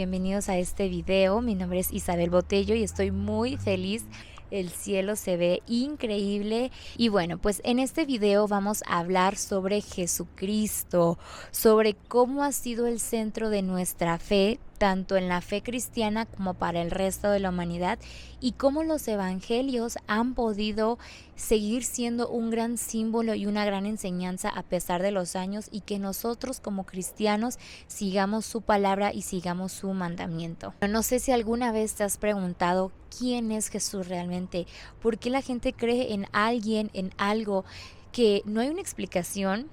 Bienvenidos a este video, mi nombre es Isabel Botello y estoy muy feliz. El cielo se ve increíble y bueno, pues en este video vamos a hablar sobre Jesucristo, sobre cómo ha sido el centro de nuestra fe, tanto en la fe cristiana como para el resto de la humanidad, y cómo los evangelios han podido seguir siendo un gran símbolo y una gran enseñanza a pesar de los años, y que nosotros como cristianos sigamos su palabra y sigamos su mandamiento. No sé si alguna vez te has preguntado quién es Jesús realmente, por qué la gente cree en alguien, en algo que no hay una explicación,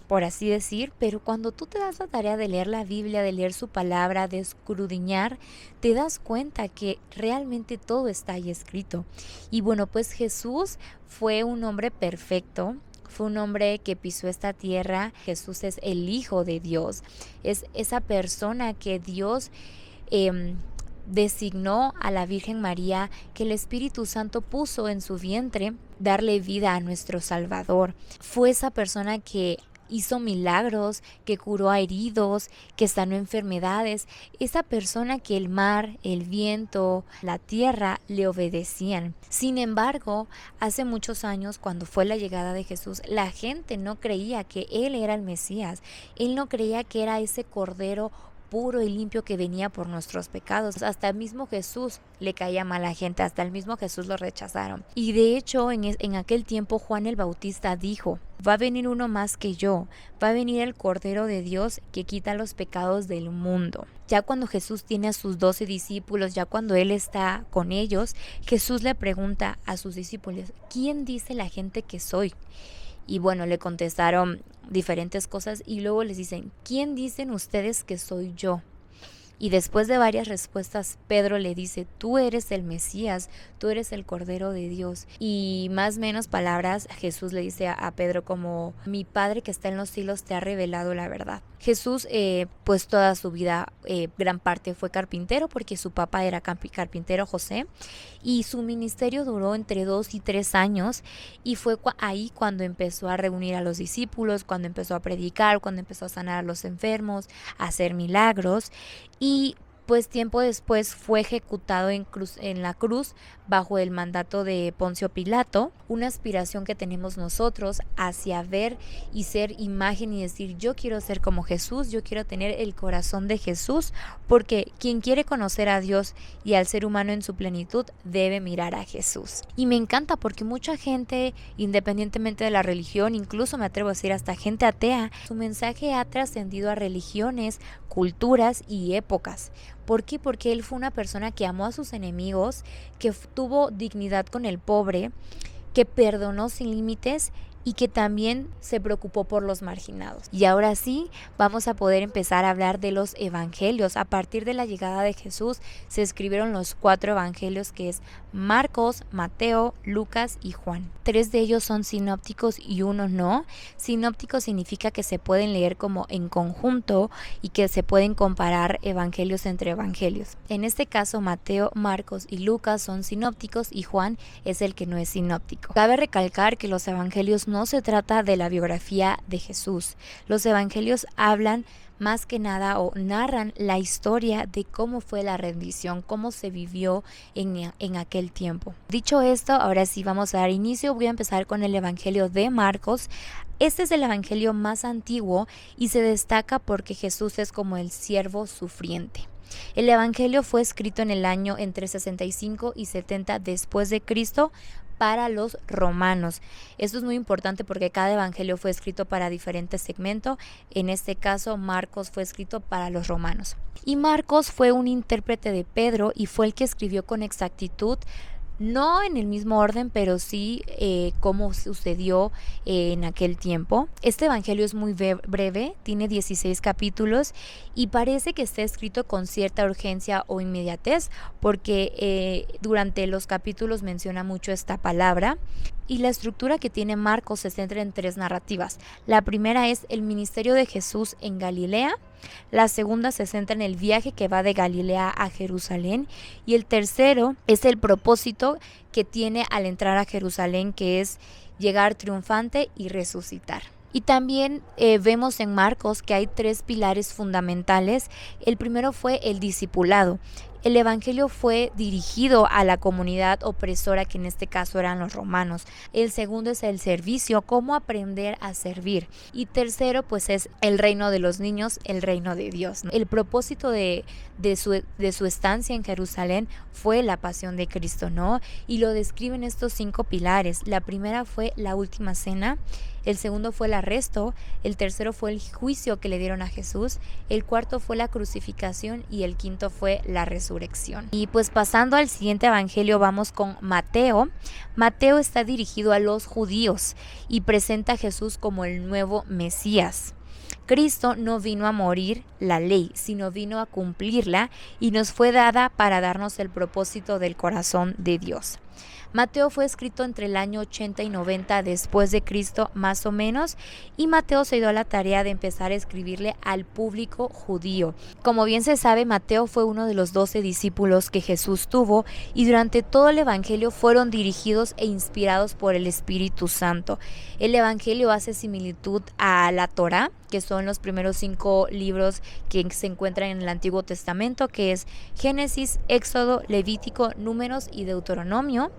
por así decir, pero cuando tú te das la tarea de leer la Biblia, de leer su palabra, de escudriñar, te das cuenta que realmente todo está ahí escrito. Y bueno, pues Jesús fue un hombre perfecto. Fue un hombre que pisó esta tierra. Jesús es el Hijo de Dios. Es esa persona que Dios designó a la Virgen María, que el Espíritu Santo puso en su vientre, darle vida a nuestro Salvador. Fue esa persona que hizo milagros, que curó a heridos, que sanó enfermedades. Esa persona que el mar, el viento, la tierra le obedecían. Sin embargo, hace muchos años, cuando fue la llegada de Jesús, la gente no creía que Él era el Mesías. Él no creía que era ese Cordero puro y limpio que venía por nuestros pecados. Hasta el mismo Jesús le caía mal a la gente, hasta el mismo Jesús lo rechazaron. Y de hecho, en aquel tiempo Juan el Bautista dijo: va a venir uno más que yo, va a venir el Cordero de Dios que quita los pecados del mundo. Ya cuando Jesús tiene a sus 12 discípulos, ya cuando Él está con ellos, Jesús le pregunta a sus discípulos: ¿quién dice la gente que soy? Y bueno, le contestaron diferentes cosas y luego les dicen: ¿quién dicen ustedes que soy yo? Y después de varias respuestas, Pedro le dice: tú eres el Mesías, tú eres el Cordero de Dios. Y más o menos palabras, Jesús le dice a Pedro como: mi Padre que está en los cielos te ha revelado la verdad. Jesús pues toda su vida, gran parte fue carpintero, porque su papá era carpintero José, y su ministerio duró entre 2 y 3 años, y fue ahí cuando empezó a reunir a los discípulos, cuando empezó a predicar, cuando empezó a sanar a los enfermos, a hacer milagros. Y pues tiempo después fue ejecutado en la cruz bajo el mandato de Poncio Pilato. Una aspiración que tenemos nosotros hacia ver y ser imagen y decir: yo quiero ser como Jesús, yo quiero tener el corazón de Jesús, porque quien quiere conocer a Dios y al ser humano en su plenitud debe mirar a Jesús. Y me encanta porque mucha gente, independientemente de la religión, incluso me atrevo a decir hasta gente atea, su mensaje ha trascendido a religiones, culturas y épocas. ¿Por qué? Porque Él fue una persona que amó a sus enemigos, que tuvo dignidad con el pobre, que perdonó sin límites y que también se preocupó por los marginados. Y ahora sí, vamos a poder empezar a hablar de los evangelios. A partir de la llegada de Jesús se escribieron los 4 evangelios, que es Marcos, Mateo, Lucas y Juan. 3 de ellos son sinópticos y 1 no. Sinóptico significa que se pueden leer como en conjunto y que se pueden comparar evangelios entre evangelios. En este caso, Mateo, Marcos y Lucas son sinópticos y Juan es el que no es sinóptico. Cabe recalcar que los evangelios no se trata de la biografía de Jesús. Los evangelios hablan más que nada o narran la historia de cómo fue la rendición, cómo se vivió en aquel tiempo. Dicho esto, ahora sí vamos a dar inicio. Voy a empezar con el evangelio de Marcos. Este es el evangelio más antiguo y se destaca porque Jesús es como el siervo sufriente. El evangelio fue escrito en el año entre 65 y 70 después de Cristo para los romanos. Esto es muy importante porque cada evangelio fue escrito para diferentes segmentos. En este caso, Marcos fue escrito para los romanos. Y Marcos fue un intérprete de Pedro y fue el que escribió con exactitud, no en el mismo orden, pero sí cómo sucedió en aquel tiempo. Este evangelio es muy breve, tiene 16 capítulos y parece que está escrito con cierta urgencia o inmediatez, porque durante los capítulos menciona mucho esta palabra. Y la estructura que tiene Marcos se centra en 3 narrativas. La primera es el ministerio de Jesús en Galilea. La segunda se centra en el viaje que va de Galilea a Jerusalén. Y el tercero es el propósito que tiene al entrar a Jerusalén, que es llegar triunfante y resucitar. Y también vemos en Marcos que hay 3 pilares fundamentales. El primero fue el discipulado. El evangelio fue dirigido a la comunidad opresora, que en este caso eran los romanos. El segundo es el servicio, cómo aprender a servir. Y tercero, pues es el reino de los niños, el reino de Dios. El propósito de su estancia en Jerusalén fue la pasión de Cristo, ¿no? Y lo describen estos 5 pilares. La primera fue la última cena. El segundo fue el arresto, el tercero fue el juicio que le dieron a Jesús, el cuarto fue la crucificación y el quinto fue la resurrección. Y pues pasando al siguiente evangelio vamos con Mateo. Mateo está dirigido a los judíos y presenta a Jesús como el nuevo Mesías. Cristo no vino a morir la ley, sino vino a cumplirla y nos fue dada para darnos el propósito del corazón de Dios. Mateo fue escrito entre el año 80 y 90 después de Cristo, más o menos, y Mateo se dio a la tarea de empezar a escribirle al público judío. Como bien se sabe, Mateo fue uno de los 12 discípulos que Jesús tuvo y durante todo el evangelio fueron dirigidos e inspirados por el Espíritu Santo. El evangelio hace similitud a la Torá, que son los primeros 5 libros que se encuentran en el Antiguo Testamento, que es Génesis, Éxodo, Levítico, Números y Deuteronomio.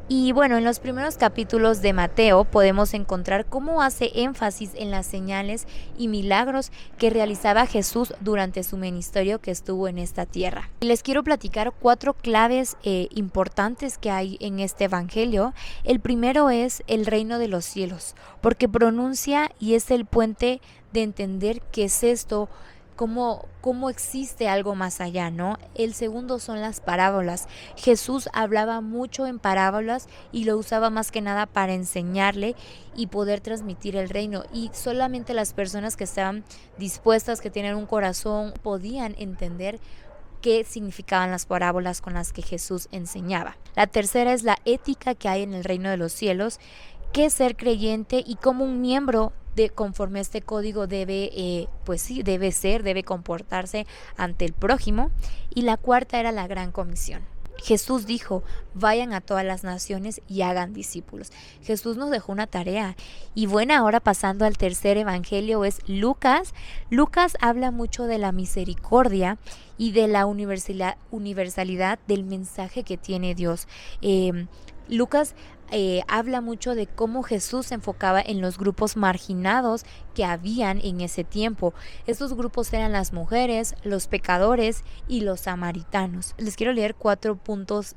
Y bueno, en los primeros capítulos de Mateo podemos encontrar cómo hace énfasis en las señales y milagros que realizaba Jesús durante su ministerio que estuvo en esta tierra. Les quiero platicar 4 claves importantes que hay en este evangelio. El primero es el reino de los cielos, porque pronuncia y es el puente de entender qué es esto, cómo existe algo más allá, ¿no? El segundo son las parábolas. Jesús hablaba mucho en parábolas y lo usaba más que nada para enseñarle y poder transmitir el reino. Y solamente las personas que estaban dispuestas, que tenían un corazón, podían entender qué significaban las parábolas con las que Jesús enseñaba. La tercera es la ética que hay en el reino de los cielos, qué es ser creyente y cómo un miembro conforme a este código debe comportarse ante el prójimo. Y la cuarta era la gran comisión. Jesús dijo, vayan a todas las naciones y hagan discípulos. Jesús nos dejó una tarea. Y bueno, ahora pasando al tercer evangelio es Lucas. Lucas habla mucho de la misericordia y de la universalidad del mensaje que tiene Dios. Lucas habla mucho de cómo Jesús se enfocaba en los grupos marginados que habían en ese tiempo. Estos grupos eran las mujeres, los pecadores y los samaritanos. Les quiero leer 4 puntos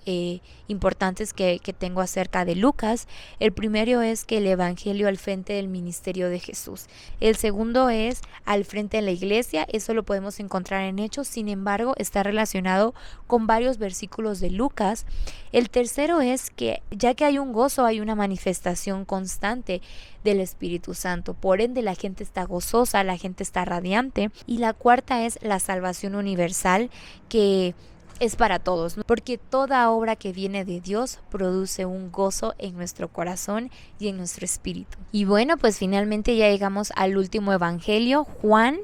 importantes que tengo acerca de Lucas. El primero es que el evangelio al frente del ministerio de Jesús. El segundo es al frente de la iglesia. Eso lo podemos encontrar en Hechos, sin embargo está relacionado con varios versículos de Lucas. El tercero es que ya que hay un gozo, hay una manifestación constante del Espíritu Santo. Por ende, la gente está gozosa, la gente está radiante. Y la cuarta es la salvación universal, que es para todos, ¿no? Porque toda obra que viene de Dios produce un gozo en nuestro corazón y en nuestro espíritu. Y bueno, pues finalmente ya llegamos al último evangelio, Juan.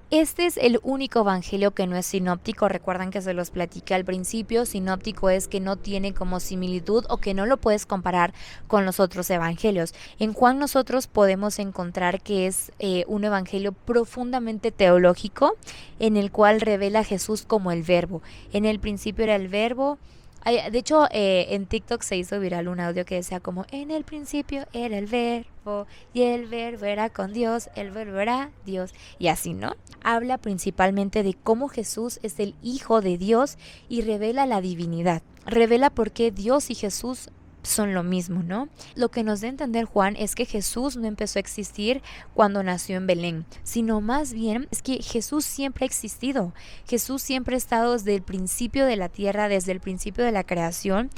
Este es el único evangelio que no es sinóptico. Recuerdan que se los platiqué al principio. Sinóptico es que no tiene como similitud o que no lo puedes comparar con los otros evangelios. En Juan nosotros podemos encontrar que es un evangelio profundamente teológico, en el cual revela a Jesús como el verbo. En el principio era el verbo. De hecho, en TikTok se hizo viral un audio que decía como, en el principio era el verbo, y el verbo era con Dios, el verbo era Dios, y así, ¿no? Habla principalmente de cómo Jesús es el Hijo de Dios y revela la divinidad. Revela por qué Dios y Jesús son lo mismo, ¿no? Lo que nos da a entender Juan es que Jesús no empezó a existir cuando nació en Belén, sino más bien es que Jesús siempre ha existido. Jesús siempre ha estado desde el principio de la tierra, desde el principio de la creación,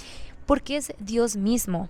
porque es Dios mismo.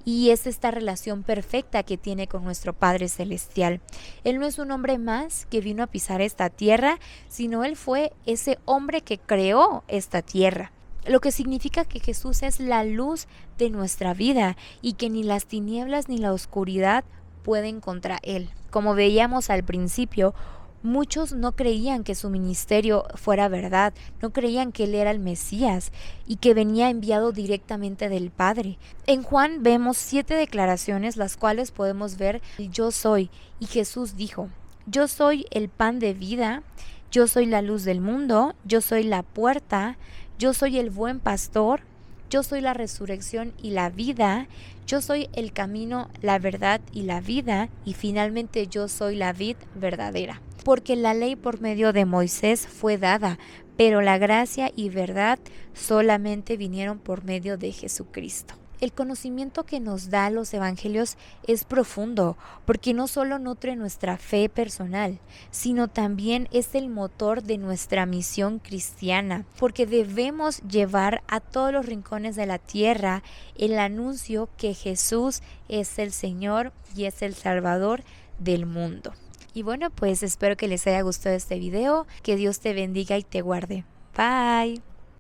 Y es esta relación perfecta que tiene con nuestro Padre Celestial. Él no es un hombre más que vino a pisar esta tierra, sino Él fue ese hombre que creó esta tierra. Lo que significa que Jesús es la luz de nuestra vida y que ni las tinieblas ni la oscuridad pueden contra Él. Como veíamos al principio, Muchos no creían que su ministerio fuera verdad, no creían que Él era el Mesías y que venía enviado directamente del Padre. En Juan vemos 7 declaraciones, las cuales podemos ver el yo soy. Y Jesús dijo: yo soy el pan de vida, yo soy la luz del mundo, yo soy la puerta, yo soy el buen pastor, yo soy la resurrección y la vida, yo soy el camino, la verdad y la vida, y finalmente yo soy la vid verdadera. Porque la ley por medio de Moisés fue dada, pero la gracia y verdad solamente vinieron por medio de Jesucristo. El conocimiento que nos da los evangelios es profundo, porque no solo nutre nuestra fe personal, sino también es el motor de nuestra misión cristiana, porque debemos llevar a todos los rincones de la tierra el anuncio que Jesús es el Señor y es el Salvador del mundo. Y bueno, pues espero que les haya gustado este video, que Dios te bendiga y te guarde. Bye.